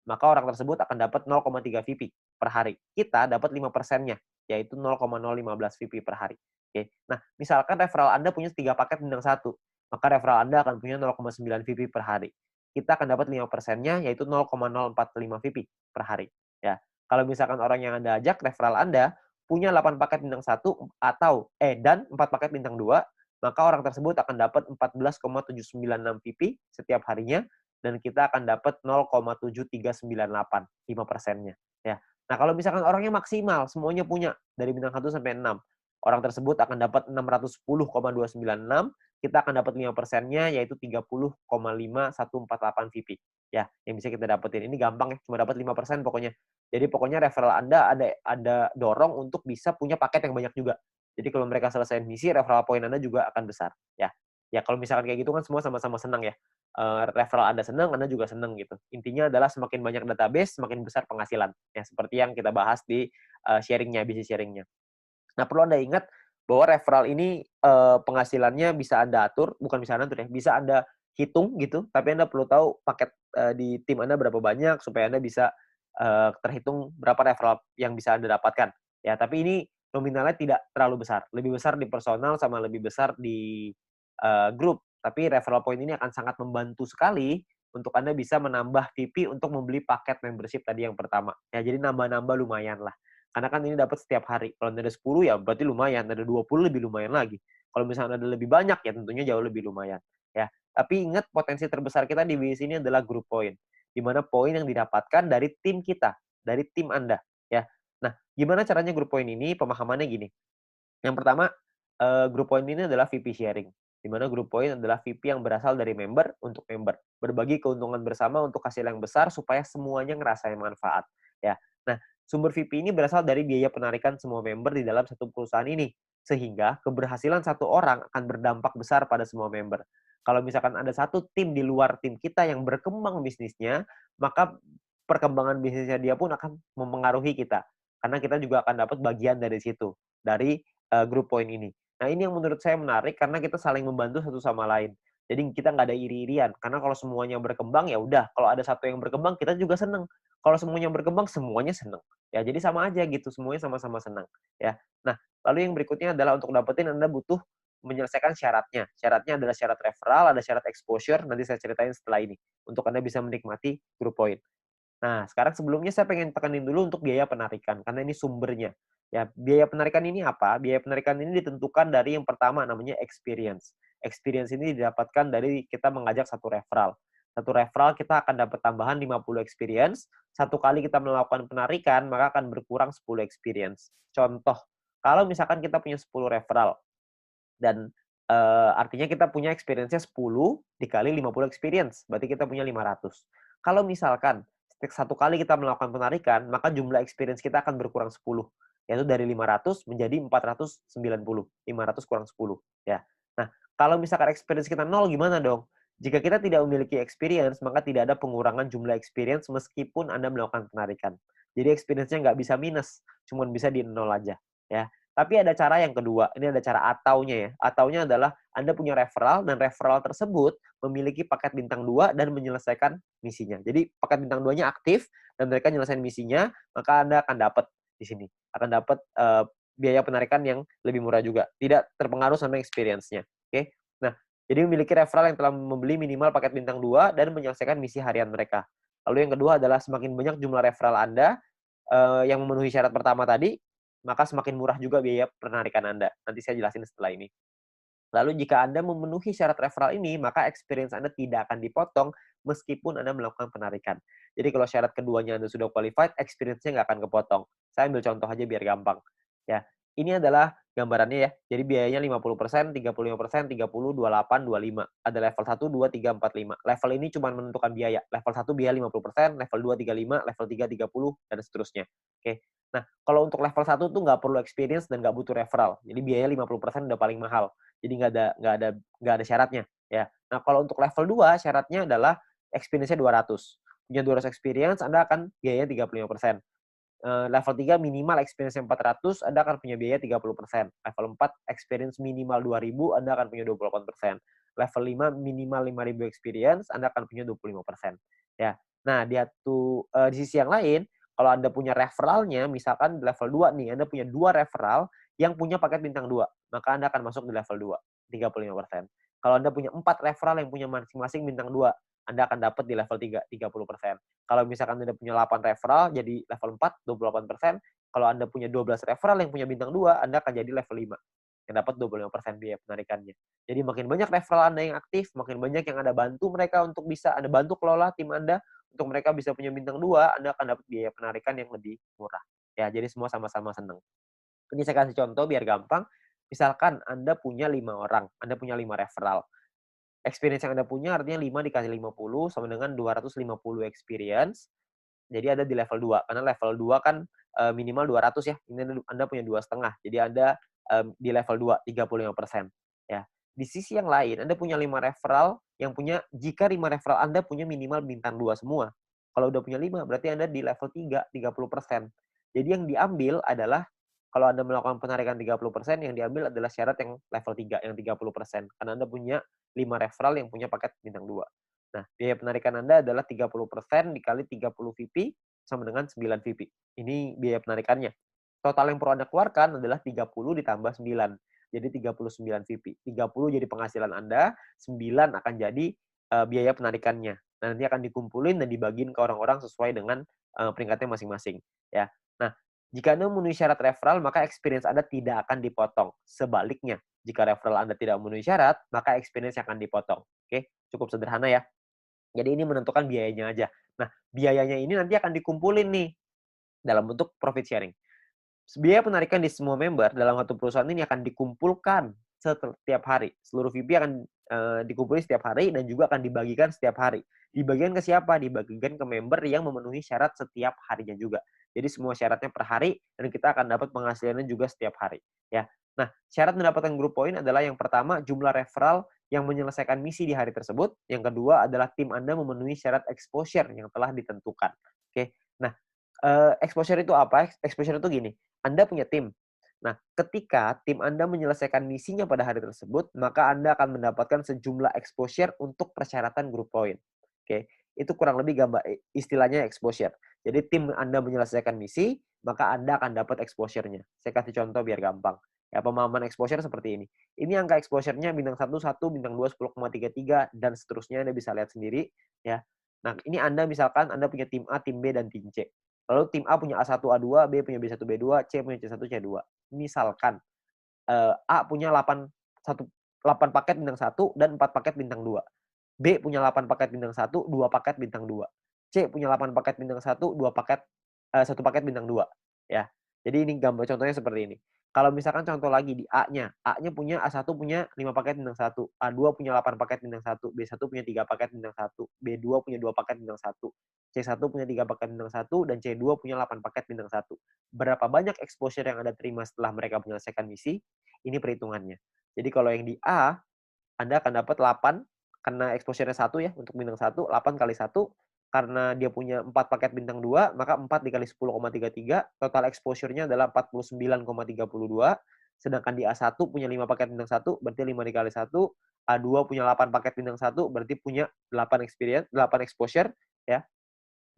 Maka orang tersebut akan dapat 0,3 VP per hari. Kita dapat 5%-nya, yaitu 0,015 VP per hari. Oke. Nah, misalkan referral Anda punya 3 paket bintang 1, maka referral Anda akan punya 0,9 VP per hari. Kita akan dapat 5%-nya, yaitu 0,045 VP per hari. Ya. Kalau misalkan orang yang Anda ajak, referral Anda, punya 8 paket bintang 1 dan 4 paket bintang 2, maka orang tersebut akan dapat 14,796 VP setiap harinya, dan kita akan dapat 0,7398, 5%-nya. Ya. Nah, kalau misalkan orangnya maksimal, semuanya punya, dari bintang 1 sampai 6, orang tersebut akan dapat 610,296, kita akan dapat 5%-nya, yaitu 30,5148 VP. Ya, yang bisa kita dapetin. Ini gampang ya, cuma dapat 5% pokoknya. Jadi pokoknya referral Anda ada dorong untuk bisa punya paket yang banyak juga. Jadi kalau mereka selesai misi, referral point Anda juga akan besar. Ya, ya kalau misalkan kayak gitu kan semua sama-sama senang ya. Referral Anda senang, Anda juga senang gitu. Intinya adalah semakin banyak database, semakin besar penghasilan. Ya, seperti yang kita bahas di sharingnya, bisnis sharingnya. Nah, perlu Anda ingat bahwa referral ini penghasilannya bisa Anda atur, bukan bisa Anda atur ya, bisa Anda hitung gitu, tapi Anda perlu tahu paket di tim Anda berapa banyak supaya Anda bisa terhitung berapa referral yang bisa Anda dapatkan. Ya, tapi ini nominalnya tidak terlalu besar. Lebih besar di personal sama lebih besar di grup. Tapi referral point ini akan sangat membantu sekali untuk Anda bisa menambah VP untuk membeli paket membership tadi yang pertama. Ya, jadi nambah-nambah lumayan lah. Karena kan ini dapat setiap hari. Kalau ada 10 ya berarti lumayan, ada 20 lebih lumayan lagi. Kalau misalnya ada lebih banyak ya tentunya jauh lebih lumayan. Ya, tapi ingat potensi terbesar kita di bisnis ini adalah group point. Di mana poin yang didapatkan dari tim kita, dari tim Anda, ya. Nah, gimana caranya group point ini? Pemahamannya gini. Yang pertama, group point ini adalah VP sharing. Di mana group point adalah VP yang berasal dari member untuk member. Berbagi keuntungan bersama untuk hasil yang besar supaya semuanya ngerasain manfaat. Ya. Nah, sumber VP ini berasal dari biaya penarikan semua member di dalam satu perusahaan ini. Sehingga keberhasilan satu orang akan berdampak besar pada semua member. Kalau misalkan ada satu tim di luar tim kita yang berkembang bisnisnya, maka perkembangan bisnisnya dia pun akan mempengaruhi kita. Karena kita juga akan dapat bagian dari situ, dari group point ini. Nah, ini yang menurut saya menarik karena kita saling membantu satu sama lain. Jadi kita nggak ada iri-irian. Karena kalau semuanya berkembang, ya udah. Kalau ada satu yang berkembang, kita juga seneng. Kalau semuanya berkembang, semuanya seneng. Ya, jadi sama aja gitu. Semuanya sama-sama senang. Ya. Nah, lalu yang berikutnya adalah untuk dapetin Anda butuh menyelesaikan syaratnya. Syaratnya adalah syarat referral, ada syarat exposure. Nanti saya ceritain setelah ini. Untuk Anda bisa menikmati group point. Nah, sekarang sebelumnya saya pengen tekanin dulu untuk biaya penarikan, karena ini sumbernya. Ya, biaya penarikan ini apa? Biaya penarikan ini ditentukan dari yang pertama namanya experience. Experience ini didapatkan dari kita mengajak satu referral. Satu referral kita akan dapat tambahan 50 experience. Satu kali kita melakukan penarikan, maka akan berkurang 10 experience. Contoh, kalau misalkan kita punya 10 referral, dan artinya kita punya experience-nya 10 dikali 50 experience, berarti kita punya 500. Kalau misalkan satu kali kita melakukan penarikan, maka jumlah experience kita akan berkurang 10, yaitu dari 500 menjadi 490. 500 kurang 10, ya. Nah, kalau misalkan experience kita 0 gimana dong? Jika kita tidak memiliki experience, maka tidak ada pengurangan jumlah experience meskipun Anda melakukan penarikan. Jadi experience-nya nggak bisa minus, cuma bisa di 0 aja, ya. Tapi ada cara yang kedua, ini ada cara ataunya ya. Ataunya adalah Anda punya referral dan referral tersebut memiliki paket bintang 2 dan menyelesaikan misinya. Jadi paket bintang 2-nya aktif dan mereka menyelesaikan misinya, maka Anda akan dapat di sini. Akan dapat biaya penarikan yang lebih murah juga. Tidak terpengaruh sama experience-nya. Oke. Nah, jadi memiliki referral yang telah membeli minimal paket bintang 2 dan menyelesaikan misi harian mereka. Lalu yang kedua adalah semakin banyak jumlah referral Anda yang memenuhi syarat pertama tadi, maka semakin murah juga biaya penarikan Anda. Nanti saya jelasin setelah ini. Lalu jika Anda memenuhi syarat referral ini, maka experience Anda tidak akan dipotong meskipun Anda melakukan penarikan. Jadi kalau syarat keduanya Anda sudah qualified, experience-nya nggak akan kepotong. Saya ambil contoh aja biar gampang. Ya, ini adalah gambarannya ya. Jadi biayanya 50%, 35%, 30, 28, 25. Ada level 1, 2, 3, 4, 5. Level ini cuma menentukan biaya. Level 1 biaya 50%, level 2 35, level 3 30, dan seterusnya. Oke. Nah, kalau untuk level 1 tuh nggak perlu experience dan nggak butuh referral. Jadi biaya 50% udah paling mahal. Jadi nggak ada syaratnya, ya. Nah, kalau untuk level 2 syaratnya adalah experience-nya 200. Punya 200 experience, Anda akan biayanya 35%. Level 3 minimal experience 400, Anda akan punya biaya 30%. Level 4 experience minimal 2.000, Anda akan punya 28%. Level 5 minimal 5.000 experience, Anda akan punya 25%. Ya. Nah, di sisi yang lain, kalau Anda punya referralnya, misalkan level 2 nih, Anda punya 2 referral yang punya paket bintang 2, maka Anda akan masuk di level 2, 35%. Kalau Anda punya 4 referral yang punya masing-masing bintang 2, Anda akan dapat di level 3, 30%. Kalau misalkan Anda punya 8 referral, jadi level 4, 28%. Kalau Anda punya 12 referral yang punya bintang 2, Anda akan jadi level 5, yang dapat 25% biaya penarikannya. Jadi makin banyak referral Anda yang aktif, makin banyak yang Anda bantu mereka untuk bisa Anda bantu kelola tim Anda, untuk mereka bisa punya bintang 2, Anda akan dapat biaya penarikan yang lebih murah. Ya, jadi semua sama-sama senang. Ini saya kasih contoh biar gampang. Misalkan Anda punya 5 orang, Anda punya 5 referral. Experience yang Anda punya artinya 5 dikali 50 sama dengan 250 experience. Jadi ada di level 2. Karena level 2 kan minimal 200 ya. Ini Anda punya 2,5. Jadi Anda di level 2, 35%. Ya. Di sisi yang lain, Anda punya 5 referral yang punya, jika 5 referral Anda punya minimal bintang 2 semua. Kalau udah punya 5, berarti Anda di level 3, 30%. Jadi yang diambil adalah Kalau Anda melakukan penarikan 30%, yang diambil adalah syarat yang level 3, yang 30%. Karena Anda punya 5 referral yang punya paket bintang 2. Nah, biaya penarikan Anda adalah 30% dikali 30 VP sama dengan 9 VP. Ini biaya penarikannya. Total yang perlu Anda keluarkan adalah 30 ditambah 9. Jadi 39 VP. 30 jadi penghasilan Anda, 9 akan jadi biaya penarikannya. Nah, nanti akan dikumpulin dan dibagiin ke orang-orang sesuai dengan peringkatnya masing-masing. Ya. Nah, jika Anda memenuhi syarat referral, maka experience Anda tidak akan dipotong. Sebaliknya, jika referral Anda tidak memenuhi syarat, maka experience akan dipotong. Oke, cukup sederhana ya. Jadi ini menentukan biayanya aja. Nah, biayanya ini nanti akan dikumpulin nih dalam bentuk profit sharing. Biaya penarikan di semua member dalam satu perusahaan ini akan dikumpulkan setiap hari. Seluruh VP akan dikumpulkan setiap hari dan juga akan dibagikan setiap hari. Dibagikan ke siapa? Dibagikan ke member yang memenuhi syarat setiap harinya juga. Jadi semua syaratnya per hari dan kita akan dapat penghasilannya juga setiap hari. Ya. Nah, syarat mendapatkan group point adalah yang pertama jumlah referral yang menyelesaikan misi di hari tersebut. Yang kedua adalah tim Anda memenuhi syarat exposure yang telah ditentukan. Oke. Nah, exposure itu apa? Exposure itu gini. Anda punya tim. Nah, ketika tim Anda menyelesaikan misinya pada hari tersebut, maka Anda akan mendapatkan sejumlah exposure untuk persyaratan group point. Oke, itu kurang lebih gambar istilahnya exposure. Jadi tim Anda menyelesaikan misi, maka Anda akan dapat exposure-nya. Saya kasih contoh biar gampang. Ya, pemahaman exposure seperti ini. Ini angka exposure-nya bintang 1, 1, bintang 2, 10,33, dan seterusnya Anda bisa lihat sendiri. Ya. Nah, ini Anda misalkan Anda punya tim A, tim B, dan tim C. Lalu tim A punya A1, A2, B punya B1, B2, C punya C1, C2. Misalkan A punya 8 paket bintang 1 dan 4 paket bintang 2. B punya 8 paket bintang 1, 2 paket bintang 2. C punya 8 paket bintang 1, 2 paket 1 paket bintang 2. Ya. Jadi ini gambar contohnya seperti ini. Kalau misalkan contoh lagi di A-nya, A-nya punya A1 punya 5 paket bintang 1, A2 punya 8 paket bintang 1, B1 punya 3 paket bintang 1, B2 punya 2 paket bintang 1, C1 punya 3 paket bintang 1, dan C2 punya 8 paket bintang 1. Berapa banyak exposure yang Anda terima setelah mereka menyelesaikan misi? Ini perhitungannya. Jadi kalau yang di A, Anda akan dapat 8 karena exposure-nya 1 ya untuk bintang 1, 8 kali 1 karena dia punya 4 paket bintang 2, maka 4 dikali 10,33, total exposure-nya adalah 49,32, sedangkan di A1 punya 5 paket bintang 1, berarti 5 dikali 1, A2 punya 8 paket bintang 1, berarti punya 8 exposure ya.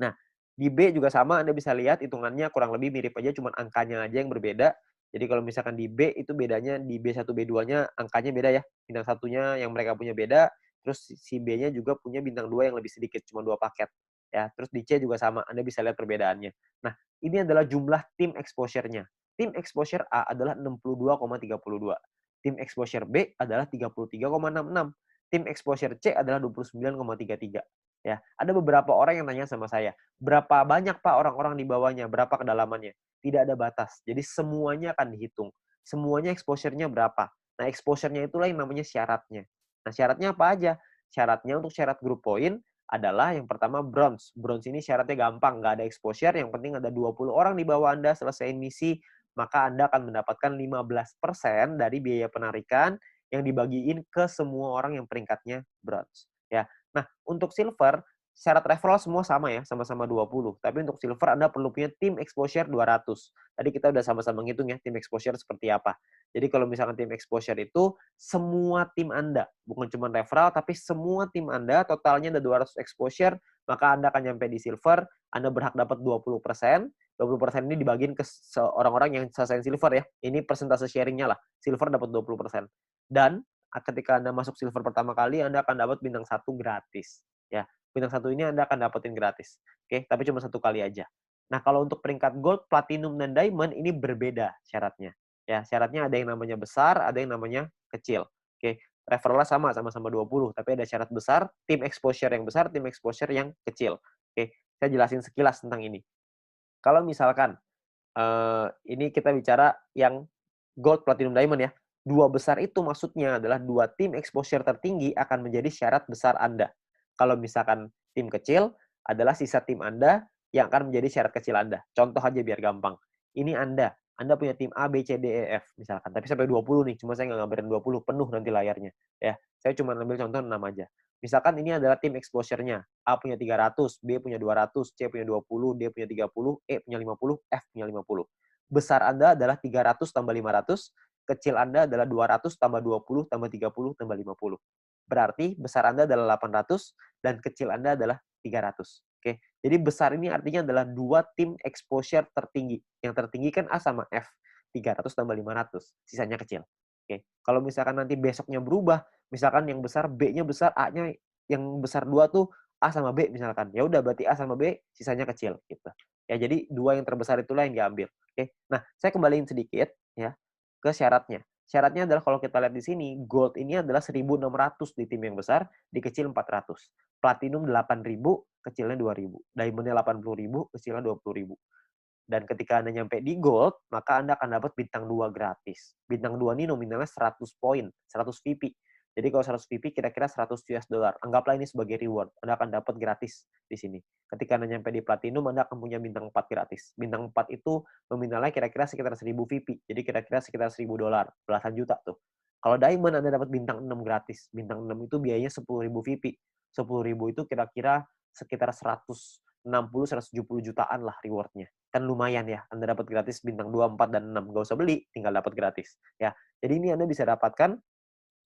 Nah, di B juga sama, Anda bisa lihat hitungannya kurang lebih mirip aja, cuma angkanya aja yang berbeda. Jadi kalau misalkan di B itu bedanya di B1, B2-nya angkanya beda ya. Bintang satunya yang mereka punya beda, terus si B-nya juga punya bintang 2 yang lebih sedikit, cuma 2 paket. Ya, terus di C juga sama, Anda bisa lihat perbedaannya. Nah, ini adalah jumlah tim exposure-nya. Tim exposure A adalah 62,32. Tim exposure B adalah 33,66. Tim exposure C adalah 29,33. Ya, ada beberapa orang yang nanya sama saya, "Berapa banyak Pak orang-orang di bawahnya? Berapa kedalamannya?" Tidak ada batas. Jadi semuanya akan dihitung. Semuanya exposure-nya berapa. Nah, exposure-nya itulah yang namanya syaratnya. Nah, syaratnya apa aja? Syaratnya untuk syarat group point adalah yang pertama bronze. Bronze ini syaratnya gampang, nggak ada exposure, yang penting ada 20 orang di bawah Anda selesai misi, maka Anda akan mendapatkan 15% dari biaya penarikan yang dibagiin ke semua orang yang peringkatnya bronze. Ya, nah, untuk silver, syarat referral semua sama ya, sama-sama 20. Tapi untuk silver Anda perlu punya tim exposure 200. Tadi kita udah sama-sama ngitung ya, tim exposure seperti apa. Jadi kalau misalkan tim exposure itu semua tim Anda, bukan cuma referral, tapi semua tim Anda totalnya ada 200 exposure, maka Anda akan nyampe di silver, Anda berhak dapat 20%. 20% ini dibagiin ke orang-orang yang selesai silver ya. Ini persentase sharingnya lah. Silver dapat 20%. Dan ketika Anda masuk silver pertama kali, Anda akan dapat bintang 1 gratis. Ya, bintang 1 ini Anda akan dapetin gratis. Oke, tapi cuma 1 kali aja. Nah, kalau untuk peringkat gold, platinum, dan diamond ini berbeda syaratnya. Ya, syaratnya ada yang namanya besar, ada yang namanya kecil. Oke, referralnya sama-sama 20, tapi ada syarat besar, tim exposure yang besar, tim exposure yang kecil. Oke, saya jelasin sekilas tentang ini. Kalau misalkan ini kita bicara yang gold, platinum, diamond ya. 2 besar itu maksudnya adalah 2 tim exposure tertinggi akan menjadi syarat besar Anda. Kalau misalkan tim kecil adalah sisa tim Anda yang akan menjadi syarat kecil Anda. Contoh aja biar gampang. Ini Anda punya tim A, B, C, D, E, F misalkan. Tapi sampai 20 nih, cuma saya nggak gambarin 20, penuh nanti layarnya. Ya, saya cuma ambil contoh 6 aja. Misalkan ini adalah tim exposure-nya. A punya 300, B punya 200, C punya 20, D punya 30, E punya 50, F punya 50. besar Anda adalah 300 tambah 500, kecil Anda adalah 200 tambah 20 tambah 30 tambah 50. Berarti besar Anda adalah 800 dan kecil Anda adalah 300. Oke. Jadi besar ini artinya adalah dua tim exposure tertinggi. Yang tertinggi kan A sama F. 300 tambah 500, sisanya kecil. Oke. Kalau misalkan nanti besoknya berubah, misalkan yang besar B-nya besar, A-nya yang besar 2 tuh A sama B misalkan. Ya udah berarti A sama B sisanya kecil gitu. Ya jadi dua yang terbesar itulah yang diambil. Oke. Nah, saya kembaliin sedikit ya ke syaratnya. Syaratnya adalah kalau kita lihat di sini, gold ini adalah 1.600 di tim yang besar, di kecil 400. Platinum 8.000, kecilnya 2.000. Diamondnya 80.000, kecilnya 20.000. Dan ketika Anda nyampe di gold, maka Anda akan dapat bintang 2 gratis. Bintang 2 ini nominalnya 100 poin, 100 VP. Jadi kalau 100 VP kira-kira 100 US dollar. Anggaplah ini sebagai reward. Anda akan dapat gratis di sini. Ketika Anda nyampe di platinum, Anda akan punya bintang 4 gratis. Bintang 4 itu nominalnya kira-kira sekitar 1.000 VP. Jadi kira-kira sekitar 1.000 dolar, belasan juta tuh. Kalau diamond Anda dapat bintang 6 gratis. Bintang 6 itu biayanya 10.000 VP. 10.000 itu kira-kira sekitar 160-170 jutaan lah rewardnya. Kan lumayan ya, Anda dapat gratis bintang 2, 4, dan 6. Nggak usah beli, tinggal dapat gratis. Ya, jadi ini Anda bisa dapatkan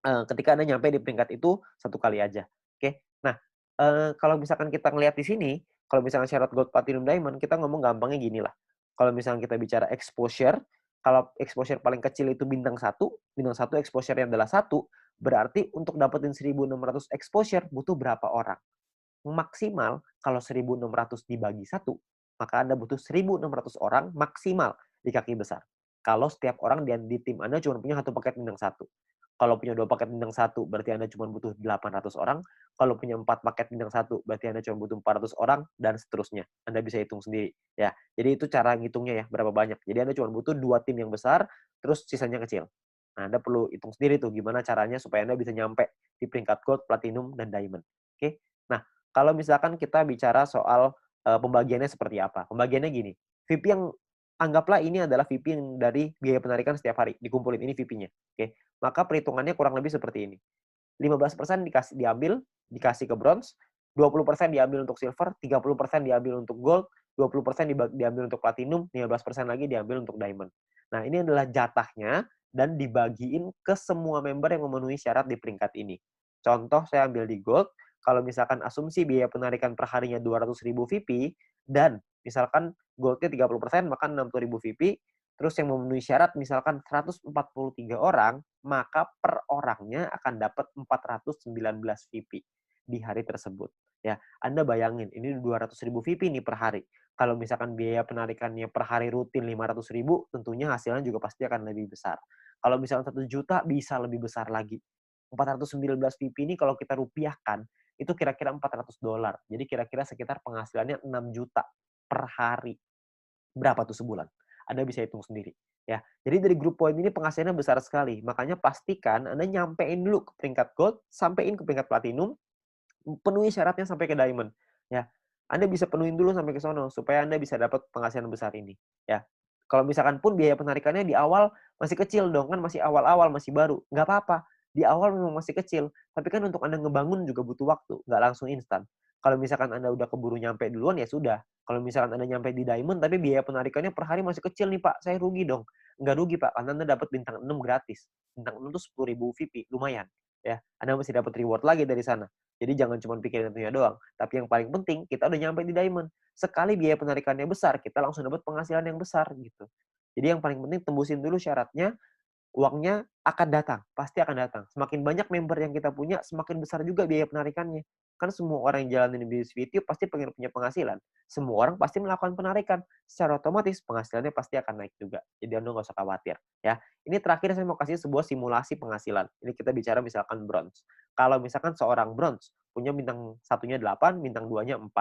ketika Anda nyampe di peringkat itu satu kali aja. Oke, nah kalau misalkan kita ngelihat di sini, kalau misalkan syarat gold, platinum, diamond, kita ngomong gampangnya gini lah. Kalau misalkan kita bicara exposure, kalau exposure paling kecil itu bintang satu exposure-nya adalah 1, berarti untuk dapetin 1.600 exposure butuh berapa orang? Maksimal kalau 1.600 dibagi 1, maka Anda butuh 1.600 orang maksimal di kaki besar. Kalau setiap orang di tim Anda cuma punya 1 paket bintang 1. Kalau punya 2 paket bintang 1, berarti Anda cuma butuh 800 orang. Kalau punya 4 paket bintang 1, berarti Anda cuma butuh 400 orang, dan seterusnya. Anda bisa hitung sendiri. Ya, jadi itu cara ngitungnya ya, berapa banyak. Jadi Anda cuma butuh 2 tim yang besar, terus sisanya kecil. Nah, Anda perlu hitung sendiri tuh gimana caranya supaya Anda bisa nyampe di peringkat gold, platinum, dan diamond. Oke? Nah, kalau misalkan kita bicara soal pembagiannya seperti apa. Pembagiannya gini, VP yang anggaplah ini adalah VP yang dari biaya penarikan setiap hari, dikumpulin ini VP-nya. Oke. Maka perhitungannya kurang lebih seperti ini. 15% dikasih ke bronze, 20% diambil untuk silver, 30% diambil untuk gold, 20% diambil untuk platinum, 15% lagi diambil untuk diamond. Nah, ini adalah jatahnya dan dibagiin ke semua member yang memenuhi syarat di peringkat ini. Contoh saya ambil di gold, kalau misalkan asumsi biaya penarikan per harinya 200.000 VP dan misalkan goldnya 30%, maka 60.000 VP. Terus yang memenuhi syarat misalkan 143 orang, maka per orangnya akan dapat 419 VP di hari tersebut. Ya, Anda bayangin, ini 200.000 VP nih per hari. Kalau misalkan biaya penarikannya per hari rutin 500.000, tentunya hasilnya juga pasti akan lebih besar. Kalau misalkan 1 juta, bisa lebih besar lagi. 419 VP ini kalau kita rupiahkan, itu kira-kira 400 dolar. Jadi kira-kira sekitar penghasilannya 6 juta per hari. Berapa tuh sebulan? Anda bisa hitung sendiri. Ya, jadi dari grup poin ini penghasilannya besar sekali. Makanya pastikan Anda nyampein dulu ke peringkat gold, sampein ke peringkat platinum, penuhi syaratnya sampai ke diamond. Ya, Anda bisa penuhin dulu sampai ke sono supaya Anda bisa dapat penghasilan besar ini. Ya, kalau misalkan pun biaya penarikannya di awal masih kecil dong, kan masih awal-awal, masih baru. Nggak apa-apa. Di awal memang masih kecil, tapi kan untuk Anda ngebangun juga butuh waktu, nggak langsung instan. Kalau misalkan Anda udah keburu nyampe duluan, ya sudah. Kalau misalkan Anda nyampe di diamond, tapi biaya penarikannya per hari masih kecil nih Pak, saya rugi dong. Nggak rugi Pak, karena Anda dapat bintang 6 gratis. Bintang 6 itu 10.000 VP, lumayan. Ya, Anda masih dapat reward lagi dari sana. Jadi jangan cuma pikirin itunya doang. Tapi yang paling penting, kita udah nyampe di diamond. Sekali biaya penarikannya besar, kita langsung dapat penghasilan yang besar gitu. Jadi yang paling penting tembusin dulu syaratnya, uangnya akan datang, pasti akan datang. Semakin banyak member yang kita punya, semakin besar juga biaya penarikannya. Kan semua orang yang jalanin bisnis video pasti pengen punya penghasilan. Semua orang pasti melakukan penarikan. Secara otomatis penghasilannya pasti akan naik juga. Jadi Anda nggak usah khawatir. Ya, ini terakhir saya mau kasih sebuah simulasi penghasilan. Ini kita bicara misalkan bronze. Kalau misalkan seorang bronze punya bintang satunya 8, bintang 2-nya 4.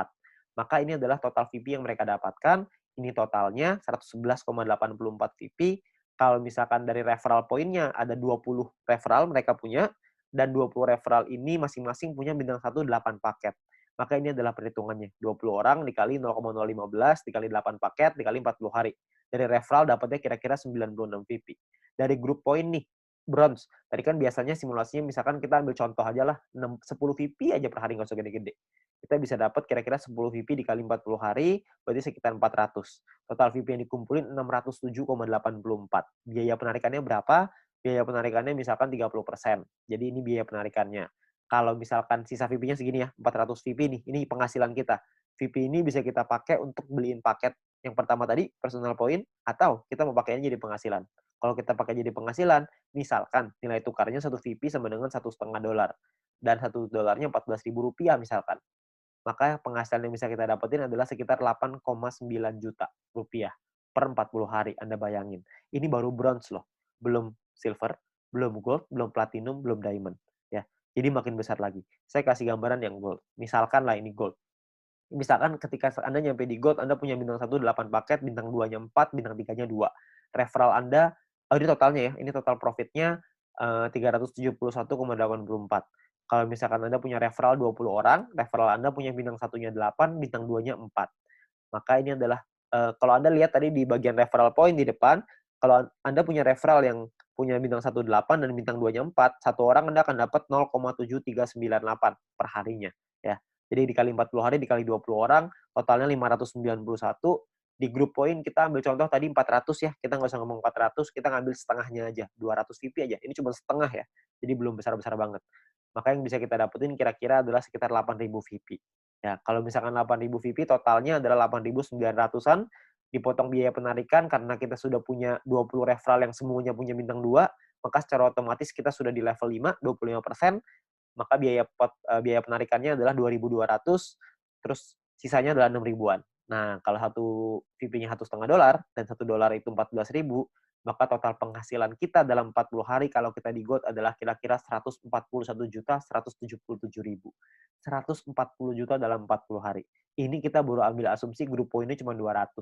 Maka ini adalah total VP yang mereka dapatkan. Ini totalnya 111,84 VP. Kalau misalkan dari referral poinnya ada 20 referral mereka punya, dan 20 referral ini masing-masing punya bintang 1 8 paket. Maka ini adalah perhitungannya. 20 orang dikali 0,015 dikali 8 paket dikali 40 hari. Dari referral dapatnya kira-kira 96 VP. Dari grup poin nih, bronze. Tadi kan biasanya simulasinya misalkan kita ambil contoh aja lah, 10 VP aja per hari, nggak usah gede-gede. Kita bisa dapat kira-kira 10 VP dikali 40 hari, berarti sekitar 400. Total VP yang dikumpulin 607,84. Biaya penarikannya berapa? Biaya penarikannya misalkan 30%. Jadi ini biaya penarikannya. Kalau misalkan sisa VP-nya segini ya, 400 VP nih, ini penghasilan kita. VP ini bisa kita pakai untuk beliin paket yang pertama tadi, personal point, atau kita mau pakainya jadi penghasilan. Kalau kita pakai jadi penghasilan, misalkan nilai tukarnya 1 VP sama dengan $1,5. Dan $1 Rp14.000 misalkan. Maka penghasilan yang bisa kita dapetin adalah sekitar 8,9 juta rupiah per 40 hari. Anda bayangin. Ini baru bronze loh. Belum silver, belum gold, belum platinum, belum diamond. Ya. Jadi makin besar lagi. Saya kasih gambaran yang gold. Misalkan lah ini gold. Misalkan ketika Anda nyampe di gold, Anda punya bintang 1 8 paket, bintang 2-nya 4, bintang 3-nya 2. Referral Anda, ini totalnya ya, ini total profitnya 371,84. Kalau misalkan Anda punya referral 20 orang, referral Anda punya bintang 1-nya 8, bintang 2-nya 4. Maka ini adalah, kalau Anda lihat tadi di bagian referral point di depan, kalau Anda punya referral yang punya bintang 1 8 dan bintang 2-nya 4, satu orang Anda akan dapat 0,7398 per harinya. Ya. Jadi dikali 40 hari, dikali 20 orang, totalnya 591. Di grup poin kita ambil contoh tadi 400 ya, kita nggak usah ngomong 400, kita ngambil setengahnya aja, 200 VP aja. Ini cuma setengah ya, jadi belum besar-besar banget. Maka yang bisa kita dapetin kira-kira adalah sekitar 8.000 VP. Ya, kalau misalkan 8.000 VP, totalnya adalah 8.900-an, dipotong biaya penarikan karena kita sudah punya 20 referral yang semuanya punya bintang 2, maka secara otomatis kita sudah di level 5, 25%, maka biaya penarikannya adalah 2.200, terus sisanya adalah 6 ribuan. Nah, kalau satu VP-nya $1,5 dan $1 itu 14.000, maka total penghasilan kita dalam 40 hari kalau kita di gold adalah kira-kira 141.177.000. 140 juta dalam 40 hari. Ini kita baru ambil asumsi grup poinnya cuma 200.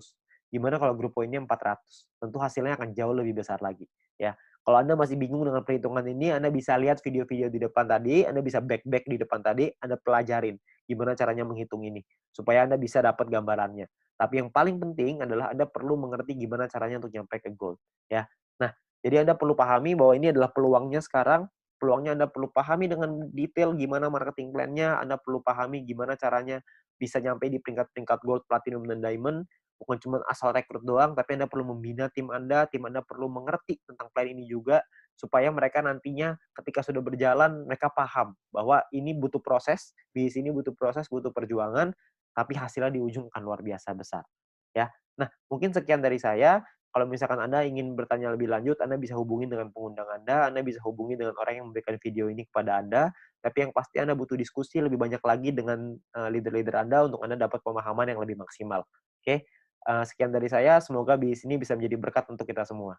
Gimana kalau grup poinnya 400? Tentu hasilnya akan jauh lebih besar lagi. Ya, kalau Anda masih bingung dengan perhitungan ini, Anda bisa lihat video-video di depan tadi, Anda bisa back di depan tadi, Anda pelajarin gimana caranya menghitung ini, supaya Anda bisa dapat gambarannya. Tapi yang paling penting adalah Anda perlu mengerti gimana caranya untuk nyampe ke goal. Ya. Nah, jadi Anda perlu pahami bahwa ini adalah peluangnya sekarang, peluangnya Anda perlu pahami dengan detail gimana marketing plan-nya, Anda perlu pahami gimana caranya bisa nyampe di peringkat-peringkat gold, platinum, dan diamond, bukan cuma asal rekrut doang, tapi Anda perlu membina tim Anda perlu mengerti tentang plan ini juga, supaya mereka nantinya ketika sudah berjalan, mereka paham bahwa ini butuh proses, di sini butuh proses, butuh perjuangan, tapi hasilnya di ujung akan luar biasa besar. Ya. Nah, mungkin sekian dari saya. Kalau misalkan Anda ingin bertanya lebih lanjut, Anda bisa hubungi dengan pengundang Anda bisa hubungi dengan orang yang memberikan video ini kepada Anda, tapi yang pasti Anda butuh diskusi lebih banyak lagi dengan leader-leader Anda untuk Anda dapat pemahaman yang lebih maksimal. Oke? Sekian dari saya, semoga bisnis ini bisa menjadi berkat untuk kita semua.